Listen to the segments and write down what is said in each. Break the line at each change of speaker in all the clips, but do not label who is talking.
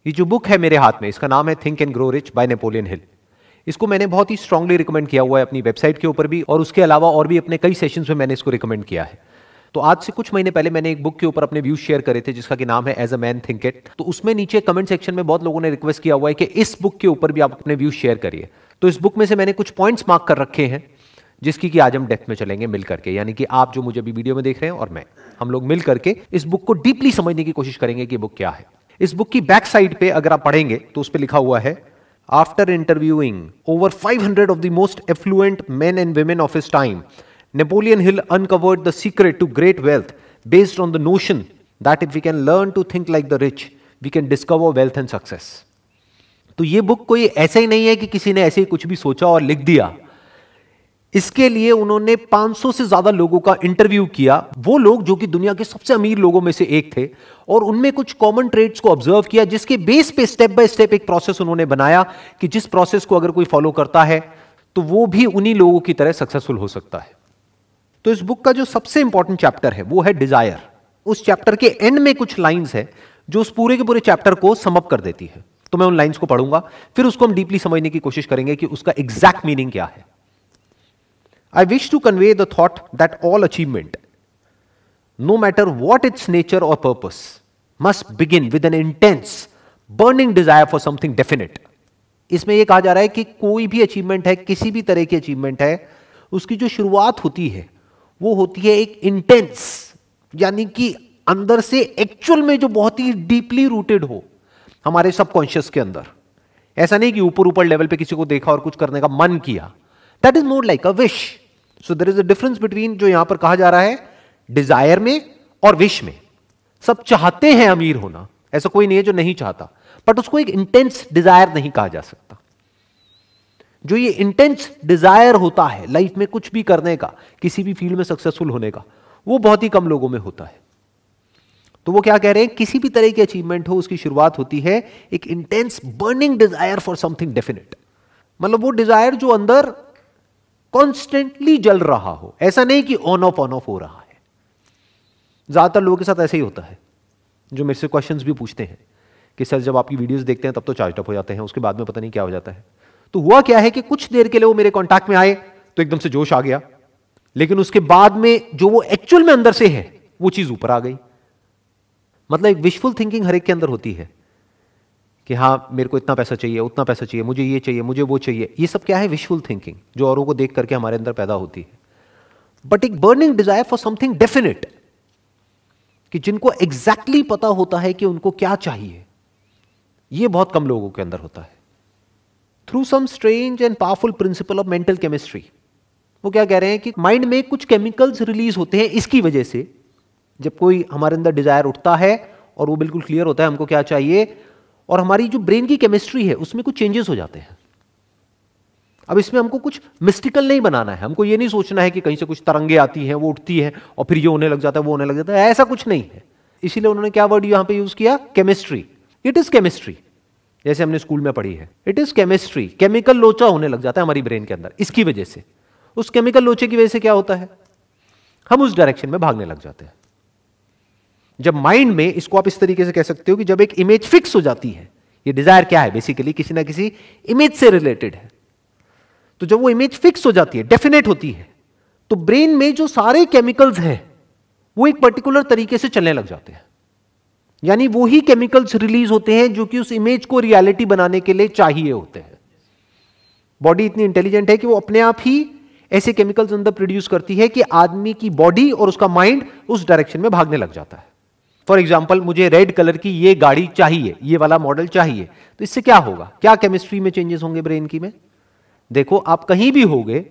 ये जो बुक है मेरे हाथ में, इसका नाम है think and grow rich by Napoleon Hill. इसको मैंने बहुत ही स्ट्रांगली रिकमेंड किया हुआ है अपनी वेबसाइट के ऊपर भी, और उसके अलावा और भी अपने कई सेशंस में मैंने इसको रिकमेंड किया है। तो आज से कुछ महीने पहले मैंने एक बुक के ऊपर अपने व्यूज शेयर करे थे जिसका कि नाम है as a man think it. तो उसमें नीचे कमेंट सेक्शन में बहुत लोगों ने रिक्वेस्ट किया हुआ है कि इस बुक के ऊपर भी आप अपने व्यूज शेयर करिए। तो इस बुक में से मैंने कुछ पॉइंट्स मार्क कर रखे हैं जिसकी कि आज हम डेप्थ में चलेंगे मिल करके, यानी कि आप जो मुझे अभी वीडियो में देख रहे हैं और मैं, हम लोग मिल करके इस बुक को डीपली समझने की कोशिश करेंगे कि बुक क्या है। इस बुक की बैक साइड पे अगर आप पढ़ेंगे तो उस पे लिखा हुआ है, after interviewing over 500 of the most affluent men and women of his time, Napoleon Hill uncovered the secret to great wealth based on the notion that if we can learn to think like the rich, we can discover wealth and success। तो ये book कोई ऐसा ही नहीं है कि किसी ने ऐसे ही कुछ भी सोचा और लिख दिया। इसके लिए उन्होंने 500 से ज्यादा लोगों का इंटरव्यू किया, वो लोग जो कि दुनिया के सबसे अमीर लोगों में से एक थे, और उनमें कुछ कॉमन ट्रेड्स को ऑब्जर्व किया, जिसके बेस पे स्टेप बाय स्टेप एक प्रोसेस उन्होंने बनाया कि जिस प्रोसेस को अगर कोई फॉलो करता है तो वो भी उन्हीं लोगों की तरह सक्सेसफुल हो सकता है। तो इस बुक का जो सबसे इंपॉर्टेंट चैप्टर है वो है डिजायर। उस चैप्टर के एंड में कुछ लाइंस है जो उस पूरे के पूरे चैप्टर को सम अप कर देती है। तो मैं उन लाइंस को पढ़ूंगा, फिर उसको हम डीपली समझने की कोशिश करेंगे कि उसका एग्जैक्ट मीनिंग क्या है। I wish to convey the thought that all achievement, no matter what its nature और purpose, must begin with an intense burning desire for something definite. इसमें यह कहा जा रहा है कि कोई भी अचीवमेंट है, किसी भी तरह की अचीवमेंट है, उसकी जो शुरुआत होती है वो होती है एक इंटेंस, यानी कि अंदर से एक्चुअल में जो बहुत ही डीपली रूटेड हो हमारे सबकॉन्शियस के अंदर। ऐसा नहीं कि ऊपर ऊपर लेवल पे किसी को देखा और कुछ करने का मन किया, that is more like a wish. So there is a difference between जो यहां पर कहा जा रहा है डिजायर में और विश में। सब चाहते हैं अमीर होना, ऐसा कोई नहीं है जो नहीं चाहता, बट उसको एक इंटेंस डिजायर नहीं कहा जा सकता। जो ये इंटेंस डिजायर होता है लाइफ में कुछ भी करने का, किसी भी फील्ड में सक्सेसफुल होने का, वो बहुत ही कम लोगों में होता है। तो वो क्या कह रहे हैं, किसी भी तरह की अचीवमेंट हो उसकी शुरुआत होती है एक intense burning desire for something definite. मतलब वो डिजायर जो अंदर कॉन्स्टेंटली जल रहा हो, ऐसा नहीं कि ऑन ऑफ हो रहा है। ज्यादातर लोगों के साथ ऐसे ही होता है जो मेरे से क्वेश्चंस भी पूछते हैं कि सर जब आपकी वीडियोस देखते हैं तब तो चार्ज अप हो जाते हैं, उसके बाद में पता नहीं क्या हो जाता है। तो हुआ क्या है कि कुछ देर के लिए वो मेरे कांटेक्ट में आए तो एकदम से जोश आ गया, लेकिन उसके बाद में जो वो एक्चुअल में अंदर से है वो चीज ऊपर आ गई। मतलब एक विशफुल थिंकिंग हर एक के अंदर होती है कि हां मेरे को इतना पैसा चाहिए, उतना पैसा चाहिए, मुझे ये चाहिए, मुझे वो चाहिए। ये सब क्या है, विशफुल थिंकिंग जो औरों को देख करके हमारे अंदर पैदा होती है। बट एक burning desire for something definite, कि जिनको एग्जैक्टली पता होता है कि उनको क्या चाहिए, ये बहुत कम लोगों के अंदर होता है। Through some strange and powerful principle of mental chemistry, वो क्या कह रहे हैं कि माइंड में कुछ केमिकल्स रिलीज होते हैं। इसकी वजह से जब कोई हमारे अंदर डिजायर उठता है और वो बिल्कुल क्लियर होता है हमको क्या चाहिए, और हमारी जो ब्रेन की केमिस्ट्री है उसमें कुछ चेंजेस हो जाते हैं। अब इसमें हमको कुछ मिस्टिकल नहीं बनाना है, हमको ये नहीं सोचना है कि कहीं से कुछ तरंगे आती हैं, वो उठती है और फिर ये होने लग जाता है, वो होने लग जाता है, ऐसा कुछ नहीं है। इसीलिए उन्होंने क्या वर्ड यहां पे यूज किया, केमिस्ट्री। इट इज केमिस्ट्री, जैसे हमने स्कूल में पढ़ी है, इट इज केमिस्ट्री। केमिकल लोचा होने लग जाता है हमारी ब्रेन के अंदर। इसकी वजह से, उस केमिकल लोचे की वजह से क्या होता है, हम उस डायरेक्शन में भागने लग जाते हैं। जब माइंड में, इसको आप इस तरीके से कह सकते हो कि जब एक इमेज फिक्स हो जाती है, ये डिजायर क्या है, बेसिकली किसी ना किसी इमेज से रिलेटेड है, तो जब वो इमेज फिक्स हो जाती है, डेफिनेट होती है, तो ब्रेन में जो सारे केमिकल्स हैं वो एक पर्टिकुलर तरीके से चलने लग जाते हैं। यानी वो ही केमिकल्स रिलीज होते हैं जो कि उस इमेज को रियलिटी बनाने के लिए चाहिए होते हैं। बॉडी इतनी इंटेलिजेंट है कि वो अपने आप ही ऐसे केमिकल्स अंदर प्रोड्यूस करती है कि आदमी की बॉडी और उसका माइंड उस डायरेक्शन में भागने लग जाता है। फॉर एग्जाम्पल, मुझे रेड कलर की ये गाड़ी चाहिए, ये वाला मॉडल चाहिए, तो इससे क्या होगा, क्या केमिस्ट्री में चेंजेस होंगे ब्रेन की में? देखो, आप कहीं भी होगे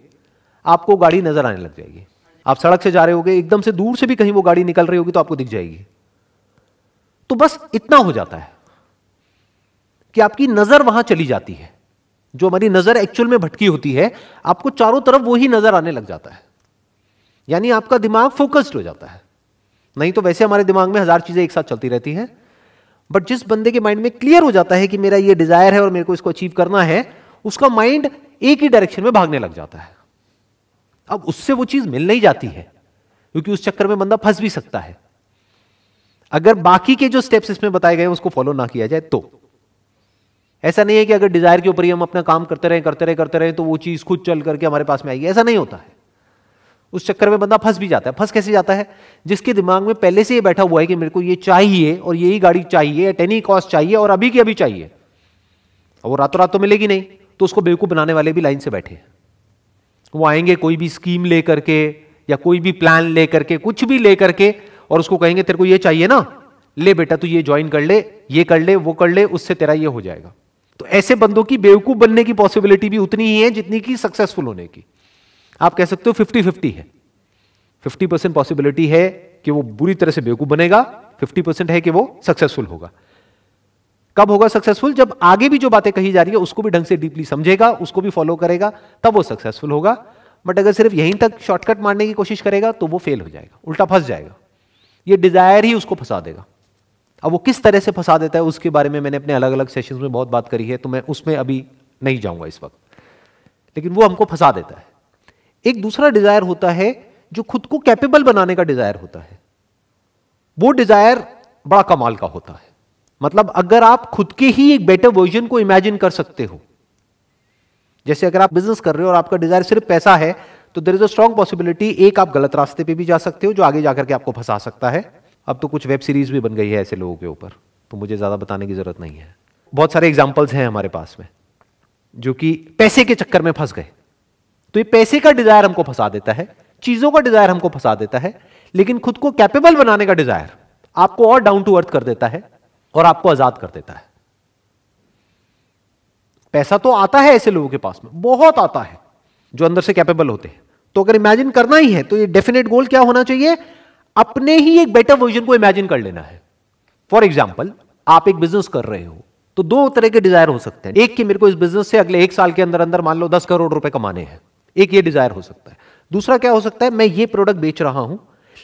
आपको गाड़ी नजर आने लग जाएगी। आप सड़क से जा रहे होगे, एकदम से दूर से भी कहीं वो गाड़ी निकल रही होगी तो आपको दिख जाएगी। तो बस इतना हो जाता है कि आपकी नजर वहां चली जाती है। जो हमारी नजर एक्चुअल में भटकी होती है, आपको चारों तरफ वही नजर आने लग जाता है। यानी आपका दिमाग फोकस्ड हो जाता है। नहीं तो वैसे हमारे दिमाग में हजार चीजें एक साथ चलती रहती हैं, बट जिस बंदे के माइंड में क्लियर हो जाता है कि मेरा ये डिजायर है और मेरे को इसको अचीव करना है, उसका माइंड एक ही डायरेक्शन में भागने लग जाता है। अब उससे वो चीज मिल नहीं जाती है, क्योंकि उस चक्कर में बंदा फंस भी सकता है अगर बाकी के जो स्टेप्स इसमें बताए गए उसको फॉलो ना किया जाए तो। ऐसा नहीं है कि अगर डिजायर के ऊपर ही हम अपना काम करते रहे तो वो चीज खुद चल करके हमारे पास में आएगी, ऐसा नहीं होता है। उस चक्कर में बंदा फंस भी जाता है। फंस कैसे जाता है? जिसके दिमाग में पहले से ये बैठा हुआ है कि मेरे को ये चाहिए और यही गाड़ी चाहिए, एट एनी कॉस्ट चाहिए और अभी की अभी चाहिए, और वो रातों रात तो मिलेगी नहीं, तो उसको बेवकूफ बनाने वाले भी लाइन से बैठे हैं। वो आएंगे कोई भी स्कीम लेकर के या कोई भी प्लान लेकर के, कुछ भी लेकर के, और उसको कहेंगे तेरे को ये चाहिए ना, ले बेटा तू ये ज्वाइन कर ले, ये कर ले, वो कर ले, उससे तेरा ये हो जाएगा। तो ऐसे बंदों की बेवकूफ बनने की पॉसिबिलिटी भी उतनी ही है जितनी की सक्सेसफुल होने की। आप कह सकते हो 50-50 है। 50% पॉसिबिलिटी है कि वो बुरी तरह से बेवकूफ बनेगा, 50% है कि वो सक्सेसफुल होगा। कब होगा सक्सेसफुल? जब आगे भी जो बातें कही जा रही है उसको भी ढंग से डीपली समझेगा, उसको भी फॉलो करेगा, तब वो सक्सेसफुल होगा। बट अगर सिर्फ यहीं तक शॉर्टकट मारने की कोशिश करेगा तो वो फेल हो जाएगा, उल्टा फंस जाएगा। ये डिजायर ही उसको फंसा देगा। अब वो किस तरह से फंसा देता है उसके बारे में मैंने अपने अलग अलग सेशंस में बहुत बात करी है, तो मैं उसमें अभी नहीं जाऊंगा इस वक्त, लेकिन वो हमको फंसा देता है। एक दूसरा डिजायर होता है जो खुद को कैपेबल बनाने का डिजायर होता है। वो डिजायर बड़ा कमाल का होता है। मतलब अगर आप खुद के ही एक बेटर वर्जन को इमेजिन कर सकते हो, जैसे अगर आप बिजनेस कर रहे हो और आपका डिजायर सिर्फ पैसा है, तो there is a strong possibility एक आप गलत रास्ते पे भी जा सकते हो जो आगे जाकर के आपको फंसा सकता है। अब तो कुछ वेब सीरीज भी बन गई है ऐसे लोगों के ऊपर, तो मुझे ज्यादा बताने की जरूरत नहीं है। बहुत सारे एग्जाम्पल्स हैं हमारे पास में जो कि पैसे के चक्कर में फंस गए। तो ये पैसे का डिजायर हमको फंसा देता है, चीजों का डिजायर हमको फंसा देता है, लेकिन खुद को कैपेबल बनाने का डिजायर आपको और डाउन टू अर्थ कर देता है और आपको आजाद कर देता है। पैसा तो आता है ऐसे लोगों के पास में, बहुत आता है, जो अंदर से कैपेबल होते हैं। तो अगर इमेजिन करना ही है तो ये डेफिनेट गोल क्या होना चाहिए? अपने ही एक बेटर वर्जन को इमेजिन कर लेना है। फॉर एग्जाम्पल, आप एक बिजनेस कर रहे हो तो दो तरह के डिजायर हो सकते हैं। एक कि मेरे को इस बिजनेस से अगले 1 साल के अंदर अंदर मान लो 10 करोड़ रुपए कमाने हैं, एक ये डिजायर हो सकता है। दूसरा क्या हो सकता है? मैं ये प्रोडक्ट बेच रहा हूं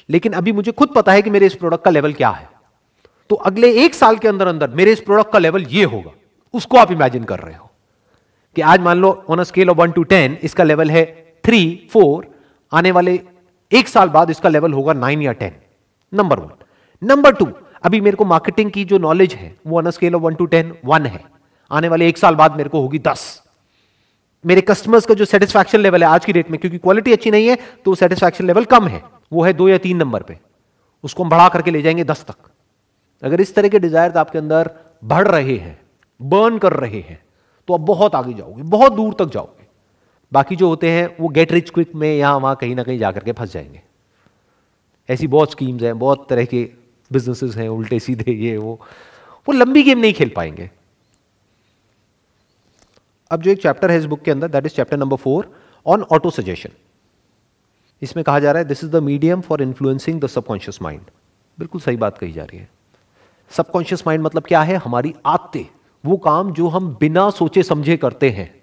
लेकिन अभी मुझे खुद पता है कि मेरे इस प्रोडक्ट का लेवल क्या है, तो अगले 1 साल के अंदर अंदर मेरे इस प्रोडक्ट का लेवल ये होगा। उसको आप इमेजिन कर रहे हो कि आज मान लो on a scale of 1 to 10 इसका लेवल है 3, 4, आने वाले 1 साल बाद इसका लेवल होगा 9 या 10। नंबर 1। नंबर 2, अभी मेरे को मार्केटिंग की जो नॉलेज है वो on a scale of 1 to 10 1 है, आने वाले 1 साल बाद मेरे को होगी 10। मेरे कस्टमर्स का जो सेटिस्फैक्शन लेवल है आज की डेट में, क्योंकि क्वालिटी अच्छी नहीं है तो सेटिस्फैक्शन लेवल कम है, वो है 2 या 3 नंबर पे, उसको हम बढ़ा करके ले जाएंगे 10 तक। अगर इस तरह के डिजायर आपके अंदर बढ़ रहे हैं, बर्न कर रहे हैं, तो आप बहुत आगे जाओगे, बहुत दूर तक जाओगे। बाकी जो होते हैं वो गेट रिच क्विक में यहां वहां कहीं ना कहीं जाकर के फंस जाएंगे। ऐसी बहुत स्कीम्स हैं, बहुत तरह के बिजनेसेस हैं, उल्टे सीधे ये वो लंबी गेम नहीं खेल पाएंगे। अब जो एक चैप्टर है इस बुक के अंदर, that is chapter number 4 on auto suggestion. इसमें कहा जा रहा है this is the medium for influencing the subconscious mind. बिल्कुल सही बात कही जा रही है। सबकॉन्शियस माइंड मतलब क्या है? हमारी आदतें, वो काम जो हम बिना सोचे समझे करते हैं।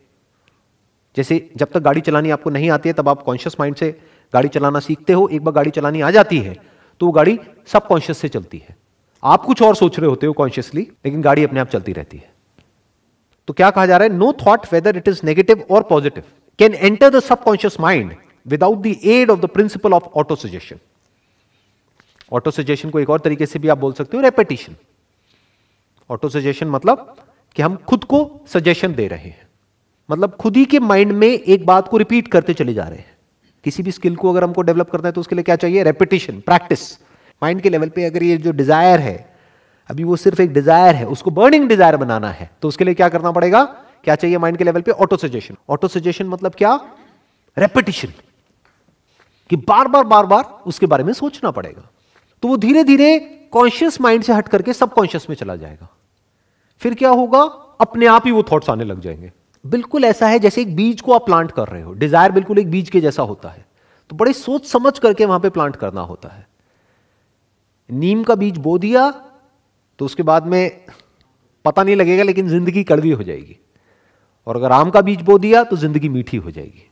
जैसे जब तक गाड़ी चलानी आपको नहीं आती है तब आप कॉन्शियस माइंड से गाड़ी चलाना सीखते हो, एक बार गाड़ी चलानी आ जाती है तो वो गाड़ी सबकॉन्शियस से चलती है। आप कुछ और सोच रहे होते हो कॉन्शियसली, लेकिन गाड़ी अपने आप चलती रहती है। तो क्या कहा जा रहा है? No thought whether it is negative और positive can enter the subconscious mind without the aid of the principle of autosuggestion. Autosuggestion को एक और तरीके से भी आप बोल सकते हो रेपिटेशन। ऑटो सजेशन मतलब कि हम खुद को सजेशन दे रहे हैं, मतलब खुद ही के माइंड में एक बात को रिपीट करते चले जा रहे हैं। किसी भी स्किल को अगर हमको डेवलप करना है तो उसके लिए क्या चाहिए? Repetition, practice. माइंड के लेवल पे अगर ये जो डिजायर है, अभी वो सिर्फ एक डिजायर है, उसको बर्निंग डिजायर बनाना है, तो उसके लिए क्या करना पड़ेगा? क्या चाहिए माइंड के लेवल पे? Auto suggestion. ऑटो सजेशन मतलब क्या? रेपिटेशन, कि बार बार उसके बारे में सोचना पड़ेगा। तो वो धीरे धीरे कॉन्शियस माइंड से हट करके सबकॉन्शियस में चला जाएगा। फिर क्या होगा? अपने आप ही वो थॉट्स आने लग जाएंगे। बिल्कुल ऐसा है जैसे एक बीज को आप प्लांट कर रहे हो। डिजायर बिल्कुल एक बीज के जैसा होता है, तो बड़े सोच समझ करके वहां पे प्लांट करना होता है। नीम का बीज बो दिया तो उसके बाद में पता नहीं लगेगा, लेकिन जिंदगी कड़वी हो जाएगी। और अगर आम का बीज बो दिया तो जिंदगी मीठी हो जाएगी।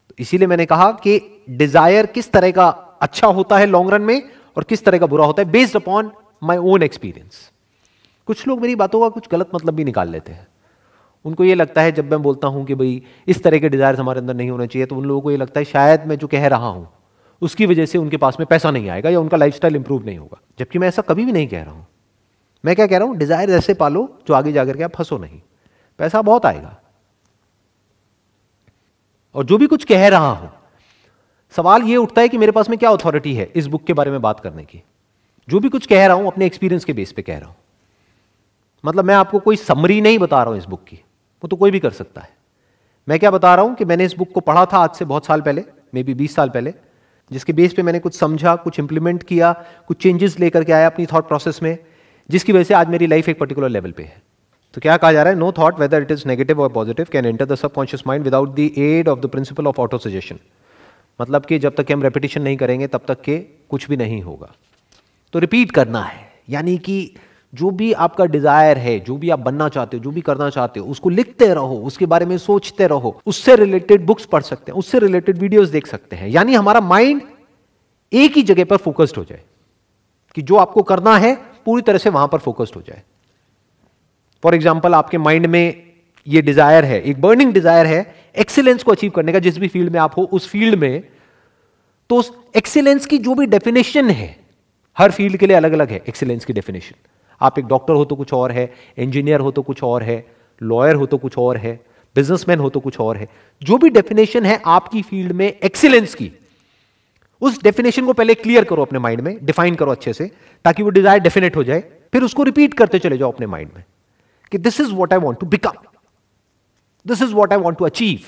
तो इसीलिए मैंने कहा कि डिजायर किस तरह का अच्छा होता है लॉन्ग रन में और किस तरह का बुरा होता है, based upon my own experience. कुछ लोग मेरी बातों का कुछ गलत मतलब भी निकाल लेते हैं। उनको ये लगता है, जब मैं बोलता हूं कि भाई इस तरह के डिजायर्स हमारे अंदर नहीं होने चाहिए, तो उन लोगों को ये लगता है शायद मैं जो कह रहा हूं उसकी वजह से उनके पास में पैसा नहीं आएगा या उनका लाइफस्टाइल इंप्रूव नहीं होगा। जबकि मैं ऐसा कभी भी नहीं कह रहा हूं। मैं क्या कह रहा हूं, डिजायर ऐसे पालो जो आगे जाकर के आप फंसो नहीं, पैसा बहुत आएगा। और जो भी कुछ कह रहा हूं, सवाल यह उठता है कि मेरे पास में क्या अथॉरिटी है इस बुक के बारे में बात करने की। जो भी कुछ कह रहा हूं अपने एक्सपीरियंस के बेस पे कह रहा हूं, मतलब मैं आपको कोई समरी नहीं बता रहा हूं इस बुक की, वो तो कोई भी कर सकता है। मैं क्या बता रहा हूं कि मैंने इस बुक को पढ़ा था आज से बहुत साल पहले, मे बी 20 साल पहले, जिसके बेस पे मैंने कुछ समझा, कुछ इंप्लीमेंट किया, कुछ चेंजेस लेकर के आया अपनी थॉट प्रोसेस में, जिसकी वजह से आज मेरी लाइफ एक पर्टिकुलर लेवल पे है। तो क्या कहा जा रहा है, no thought whether it is negative और positive can enter the subconscious mind without the aid of the principle of autosuggestion. मतलब कि जब तक हम रेपिटेशन नहीं करेंगे तब तक के कुछ भी नहीं होगा। तो रिपीट करना है, यानी कि जो भी आपका डिजायर है, जो भी आप बनना चाहते हो, जो भी करना चाहते हो, उसको लिखते रहो, उसके बारे में सोचते रहो, उससे रिलेटेड बुक्स पढ़ सकते हैं, उससे रिलेटेड वीडियोस देख सकते हैं, यानी हमारा माइंड एक ही जगह पर फोकस्ड हो जाए कि जो आपको करना है पूरी तरह से वहां पर फोकस्ड हो जाए। फॉर एग्जाम्पल, आपके माइंड में ये डिजायर है, एक बर्निंग डिजायर है एक्सीलेंस को अचीव करने का, जिस भी फील्ड में आप हो उस फील्ड में, तो उस एक्सीलेंस की जो भी डेफिनेशन है, हर फील्ड के लिए अलग अलग है एक्सीलेंस की डेफिनेशन। आप एक डॉक्टर हो तो कुछ और है, इंजीनियर हो तो कुछ और है, लॉयर हो तो कुछ और है, बिजनेसमैन हो तो कुछ और है। जो भी डेफिनेशन है आपकी फील्ड में एक्सीलेंस की, उस डेफिनेशन को पहले क्लियर करो अपने माइंड में, डिफाइन करो अच्छे से, ताकि वो डिजायर डेफिनेट हो जाए। फिर उसको रिपीट करते चले जाओ अपने माइंड में कि this is what I want to become, this is what I want to achieve.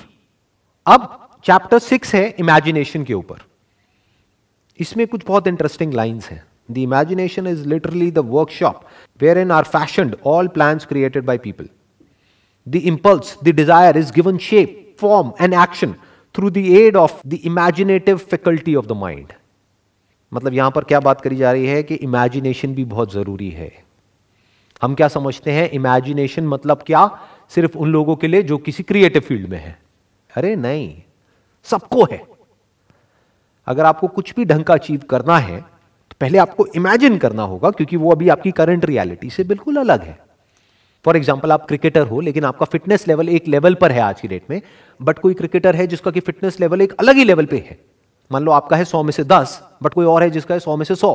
अब चैप्टर 6 है इमेजिनेशन के ऊपर। इसमें कुछ बहुत इंटरेस्टिंग लाइंस हैं। The imagination is literally the workshop wherein are fashioned all plans created by people. The impulse, the desire is given shape, form and action through the aid of the imaginative faculty of the mind. मतलब यहां पर क्या बात करी जा रही है कि इमेजिनेशन भी बहुत जरूरी है। हम क्या समझते हैं इमेजिनेशन मतलब क्या, सिर्फ उन लोगों के लिए जो किसी क्रिएटिव फील्ड में है। अरे नहीं, सबको है। अगर आपको कुछ भी ढंग का अचीव करना है तो पहले आपको इमेजिन करना होगा, क्योंकि वो अभी आपकी करंट रियलिटी से बिल्कुल अलग है। फॉर एग्जाम्पल, आप क्रिकेटर हो लेकिन आपका फिटनेस लेवल एक लेवल पर है आज की डेट में, बट कोई क्रिकेटर है जिसका कि फिटनेस लेवल एक अलग ही लेवल पे है। मान लो आपका है 100 में से 10, बट कोई और है जिसका है 100 में से 100,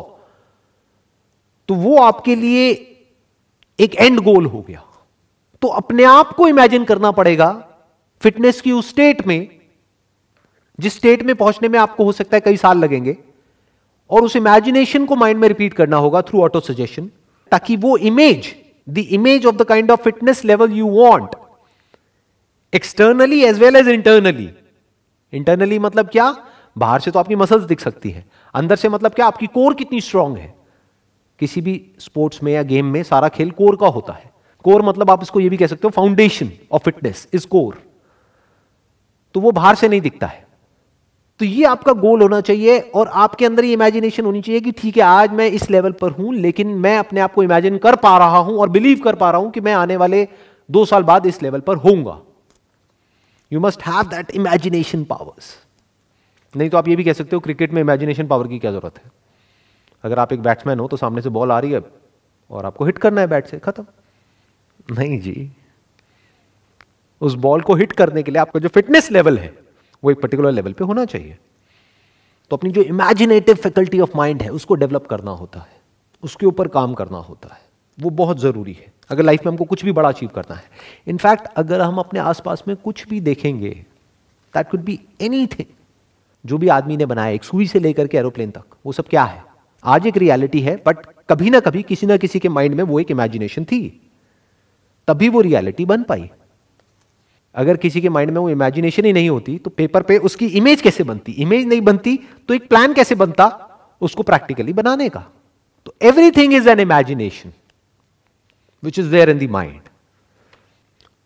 तो वो आपके लिए एक एंड गोल हो गया। तो अपने आप को इमेजिन करना पड़ेगा फिटनेस की उस स्टेट में, जिस स्टेट में पहुंचने में आपको हो सकता है कई साल लगेंगे, और उस इमेजिनेशन को माइंड में रिपीट करना होगा थ्रू ऑटो सजेशन, ताकि वो image, the image of the kind of fitness level you want, externally as well as internally. Internally मतलब क्या, बाहर से तो आपकी मसल्स दिख सकती है, अंदर से मतलब क्या, आपकी कोर कितनी स्ट्रांग है। किसी भी स्पोर्ट्स में या गेम में सारा खेल कोर का होता है। कोर मतलब आप इसको ये भी कह सकते हो, foundation of fitness is core. तो वो बाहर से नहीं दिखता है। तो ये आपका गोल होना चाहिए, और आपके अंदर ये इमेजिनेशन होनी चाहिए कि ठीक है, आज मैं इस लेवल पर हूं, लेकिन मैं अपने आप को इमेजिन कर पा रहा हूं और बिलीव कर पा रहा हूं कि मैं आने वाले 2 साल बाद इस लेवल पर होऊंगा। You must have that imagination powers. नहीं तो आप ये भी कह सकते हो, क्रिकेट में इमेजिनेशन पावर की क्या जरूरत है। अगर आप एक बैट्समैन हो तो सामने से बॉल आ रही है और आपको हिट करना है बैट से, खत्म। नहीं जी, उस बॉल को हिट करने के लिए आपका जो फिटनेस लेवल है वो एक पर्टिकुलर लेवल पे होना चाहिए। तो अपनी जो इमेजिनेटिव फैकल्टी ऑफ माइंड है उसको डेवलप करना होता है, उसके ऊपर काम करना होता है, वो बहुत जरूरी है अगर लाइफ में हमको कुछ भी बड़ा अचीव करना है। इनफैक्ट अगर हम अपने आसपास में कुछ भी देखेंगे, दैट कुड बी एनीथिंग, जो भी आदमी ने बनाया, एक सुई से लेकर के एरोप्लेन तक, वो सब क्या है, आज एक रियलिटी है, बट कभी ना कभी किसी ना किसी के माइंड में वो एक इमेजिनेशन थी, तभी वो रियलिटी बन पाई। अगर किसी के माइंड में वो इमेजिनेशन ही नहीं होती तो पेपर पे उसकी इमेज कैसे बनती, इमेज नहीं बनती तो एक प्लान कैसे बनता उसको प्रैक्टिकली बनाने का। तो everything is an imagination which is there in the mind.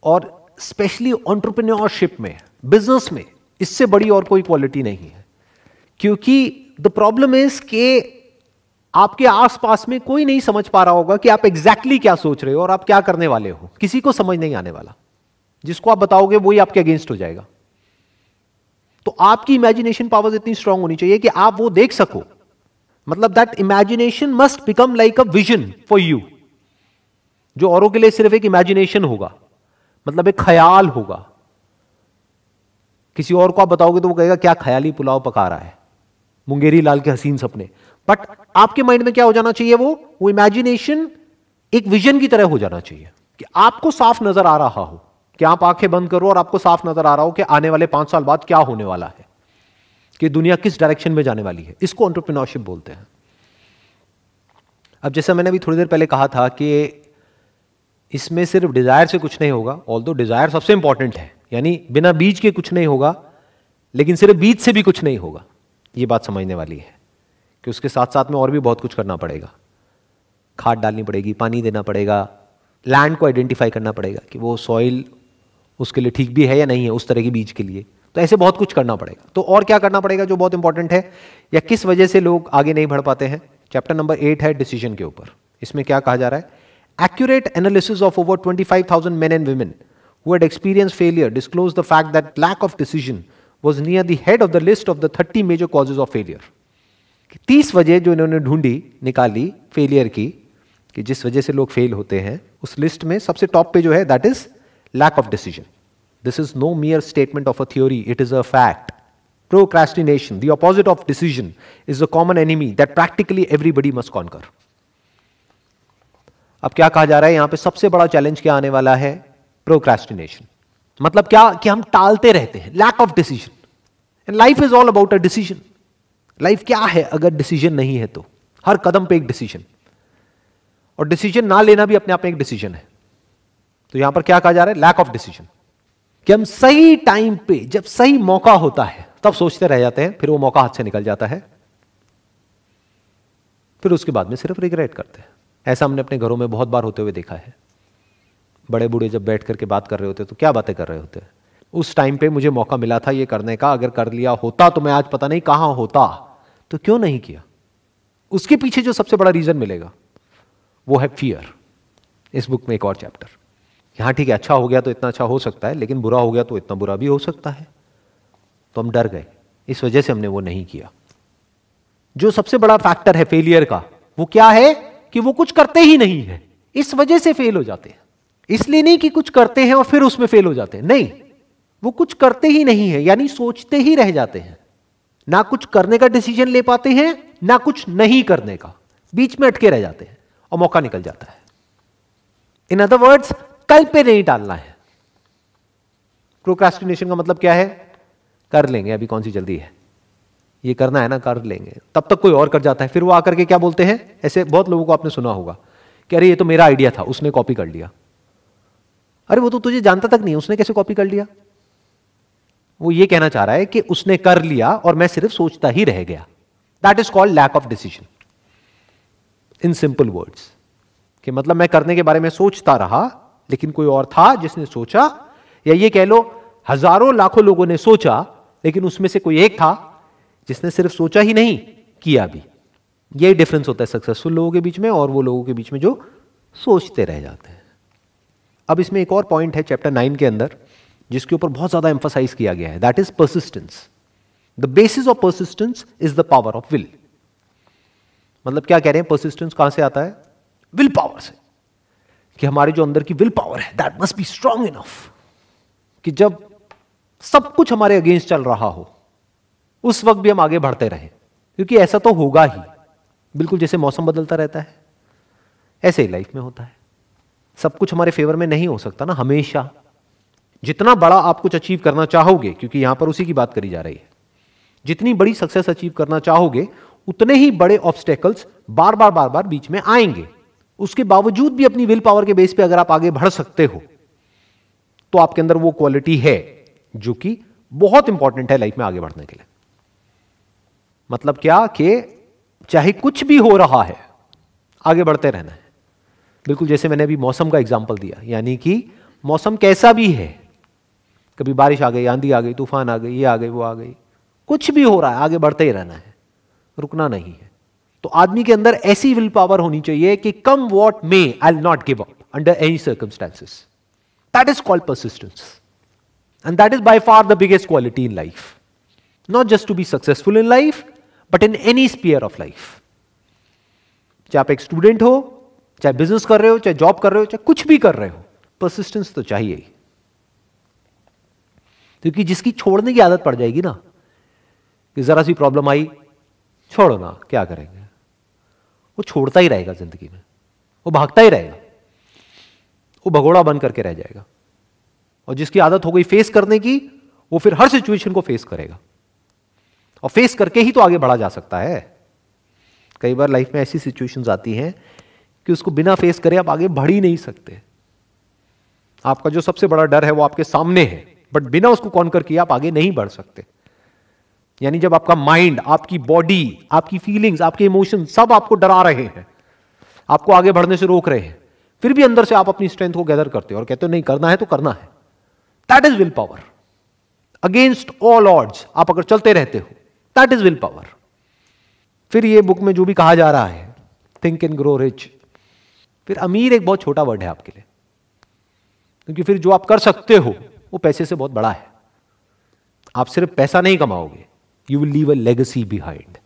और स्पेशली एंटरप्रेन्योरशिप में, बिजनेस में, इससे बड़ी और कोई क्वालिटी नहीं है। क्योंकि द प्रॉब्लम इज कि आपके आसपास में कोई नहीं समझ पा रहा होगा कि आप एग्जैक्टली क्या सोच रहे हो और आप क्या करने वाले हो। किसी को समझ नहीं आने वाला, जिसको आप बताओगे वही आपके अगेंस्ट हो जाएगा। तो आपकी इमेजिनेशन पावर्स इतनी स्ट्रांग होनी चाहिए कि आप वो देख सको। मतलब that imagination must become like a vision for you, जो औरों के लिए सिर्फ एक इमेजिनेशन होगा, मतलब एक ख्याल होगा। किसी और को आप बताओगे तो वो कहेगा क्या ख्याली पुलाव पका रहा है, मुंगेरी लाल के हसीन सपने। बट आपके माइंड में क्या हो जाना चाहिए, वो इमेजिनेशन एक विजन की तरह हो जाना चाहिए कि आपको साफ नजर आ रहा हो कि आप आंखें बंद करो और आपको साफ नजर आ रहा हो कि आने वाले 5 साल बाद क्या होने वाला है, कि दुनिया किस डायरेक्शन में जाने वाली है। इसको एंटरप्रेन्योरशिप बोलते हैं। अब जैसा मैंने अभी थोड़ी देर पहले कहा था कि इसमें सिर्फ डिजायर से कुछ नहीं होगा, ऑल्दो डिजायर सबसे इंपॉर्टेंट है, यानी बिना बीज के कुछ नहीं होगा, लेकिन सिर्फ बीज से भी कुछ नहीं होगा। यह बात समझने वाली है कि उसके साथ साथ में और भी बहुत कुछ करना पड़ेगा। खाद डालनी पड़ेगी, पानी देना पड़ेगा, लैंड को आइडेंटिफाई करना पड़ेगा कि वो सॉइल उसके लिए ठीक भी है या नहीं है उस तरह के बीज के लिए। तो ऐसे बहुत कुछ करना पड़ेगा। तो और क्या करना पड़ेगा जो बहुत इंपॉर्टेंट है, या किस वजह से लोग आगे नहीं बढ़ पाते हैं? चैप्टर नंबर 8 है डिसीजन के ऊपर। इसमें क्या कहा जा रहा है? Accurate analysis of over 25,000 men and women who had experienced failure disclosed the fact that lack of decision was near the head of the list of the 30 major causes of failure. 30 वजह जो इन्होंने ढूंढी, निकाली failure की, कि जिस वजह से लोग फेल होते हैं, उस लिस्ट में सबसे टॉप पे जो है that is lack of decision. This is no mere statement of a theory, it is a fact. Procrastination, the opposite of decision, is a common enemy that practically everybody must conquer. अब क्या कहा जा रहा है यहां पे? सबसे बड़ा चैलेंज क्या आने वाला है? प्रोक्रेस्टिनेशन. मतलब क्या? कि हम टालते रहते हैं, lack of decision. And life is all about a decision. Life क्या है अगर डिसीजन नहीं है तो? हर कदम पे एक डिसीजन, और डिसीजन ना लेना भी अपने आप में एक डिसीजन है. तो यहां पर क्या कहा जा रहा है? Lack of decision. कि हम सही टाइम पे, जब सही मौका होता है, तब सोचते रह जाते हैं, फिर वो मौका हाथ से निकल जाता है, फिर उसके बाद में सिर्फ रिग्रेट करते हैं. ऐसा हमने अपने घरों में बहुत बार होते हुए देखा है. बड़े बूढ़े जब बैठ करके बात कर रहे होते तो क्या बातें कर रहे होते हैं? उस टाइम पे मुझे मौका मिला था ये करने का, अगर कर लिया होता तो मैं आज पता नहीं कहां होता, तो क्यों नहीं किया? उसके पीछे जो सबसे बड़ा रीजन मिलेगा वो है फियर. इस बुक में एक और चैप्टर. यहां ठीक है, अच्छा हो गया तो इतना अच्छा हो सकता है, लेकिन बुरा हो गया तो इतना बुरा भी हो सकता है. तो हम डर गए, इस वजह से हमने वो नहीं किया. जो सबसे बड़ा फैक्टर है फेलियर का, वो क्या है? कि वो कुछ करते ही नहीं है, इस वजह से फेल हो जाते हैं. इसलिए नहीं कि कुछ करते हैं और फिर उसमें फेल हो जाते हैं, नहीं, वो कुछ करते ही नहीं है, यानी सोचते ही रह जाते हैं. ना कुछ करने का डिसीजन ले पाते हैं, ना कुछ नहीं करने का, बीच में अटके रह जाते हैं और मौका निकल जाता है. इन अदर वर्ड्स, कल पे नहीं टालना है. प्रोक्रेस्टिनेशन का मतलब क्या है? कर लेंगे, अभी कौन सी जल्दी है, ये करना है ना, कर लेंगे. तब तक कोई और कर जाता है, फिर वो आकर के क्या बोलते हैं? ऐसे बहुत लोगों को आपने सुना होगा कि अरे ये तो मेरा आइडिया था, उसने कॉपी कर लिया. अरे वो तो तुझे जानता तक नहीं, उसने कैसे कॉपी कर लिया? वो ये कहना चाह रहा है कि उसने कर लिया और मैं सिर्फ सोचता ही रह गया. That is called lack of decision. In simple words, कि मतलब मैं करने के बारे में सोचता रहा, लेकिन कोई और था जिसने सोचा, या ये कह लो हजारों लाखों लोगों ने सोचा, लेकिन उसमें से कोई एक था जिसने सिर्फ सोचा ही नहीं, किया भी. यही डिफरेंस होता है सक्सेसफुल लोगों के बीच में और वो लोगों के बीच में जो सोचते रह जाते हैं. अब इसमें एक और पॉइंट है चैप्टर 9 के अंदर, जिसके ऊपर बहुत ज्यादा एम्फसाइज किया गया है. That is persistence. The basis of persistence is the power of will. मतलब क्या कह रहे हैं? परसिस्टेंस कहां से आता है? विल पावर से. कि हमारे जो अंदर की विल पावर है, that must be strong enough, कि जब सब कुछ हमारे अगेंस्ट चल रहा हो, उस वक्त भी हम आगे बढ़ते रहें. क्योंकि ऐसा तो होगा ही, बिल्कुल जैसे मौसम बदलता रहता है, ऐसे ही लाइफ में होता है. सब कुछ हमारे फेवर में नहीं हो सकता ना हमेशा. जितना बड़ा आप कुछ अचीव करना चाहोगे, क्योंकि यहां पर उसी की बात करी जा रही है, जितनी बड़ी सक्सेस अचीव करना चाहोगे, उतने ही बड़े ऑब्स्टेकल्स बार बार बीच में आएंगे. उसके बावजूद भी अपनी विल पावर के बेस पे अगर आप आगे बढ़ सकते हो, तो आपके अंदर वो क्वालिटी है जो कि बहुत इंपॉर्टेंट है लाइफ में आगे बढ़ने के लिए. मतलब क्या? कि चाहे कुछ भी हो रहा है, आगे बढ़ते रहना है. बिल्कुल जैसे मैंने अभी मौसम का एग्जांपल दिया, यानी कि मौसम कैसा भी है, कभी बारिश आ गई, आंधी आ गई, तूफान आ गई, ये आ गई, वो आ गई, कुछ भी हो रहा है, आगे बढ़ते ही रहना है, रुकना नहीं है. तो आदमी के अंदर ऐसी विल पावर होनी चाहिए कि come what may, I will not give up under any circumstances. That is called persistence, and that is by far the biggest quality in life. Not just to be successful in life, but in any sphere of life. चाहे आप एक student हो, चाहे business कर रहे हो, चाहे job कर रहे हो, चाहे कुछ भी कर रहे हो, परसिस्टेंस तो चाहिए ही. क्योंकि जिसकी छोड़ने की आदत पड़ जाएगी ना, कि जरा सी प्रॉब्लम आई, छोड़ो ना, क्या करेंगे, वो छोड़ता ही रहेगा जिंदगी में, वो भागता ही रहेगा. वो भगोड़ा बन करके रह जाएगा। और जिसकी आदत हो गई फेस करने की, वो फिर हर सिचुएशन को फेस करेगा, और फेस करके ही तो आगे बढ़ा जा सकता है। कई बार लाइफ में ऐसी सिचुएशंस आती हैं कि उसको बिना फेस करे आप आगे बढ़ ही नहीं सकते। आपका जो सबसे बड़ा डर है वो आपके सामने है, बट बिना उसको कॉन्कर किए आप आगे नहीं बढ़ सकते। यानी जब आपका माइंड, आपकी बॉडी, आपकी फीलिंग्स, आपके इमोशन सब आपको डरा रहे हैं, आपको आगे बढ़ने से रोक रहे हैं, फिर भी अंदर से आप अपनी स्ट्रेंथ को गैदर करते हो और कहते हो नहीं, करना है तो करना है। That is will power. Against all odds आप अगर चलते रहते हो, दैट इज विल पावर। फिर ये बुक में जो भी कहा जा रहा है, थिंक एंड ग्रो रिच, फिर अमीर एक बहुत छोटा वर्ड है आपके लिए, क्योंकि फिर जो आप कर सकते हो वो पैसे से बहुत बड़ा है। आप सिर्फ पैसा नहीं कमाओगे, you will leave a legacy behind.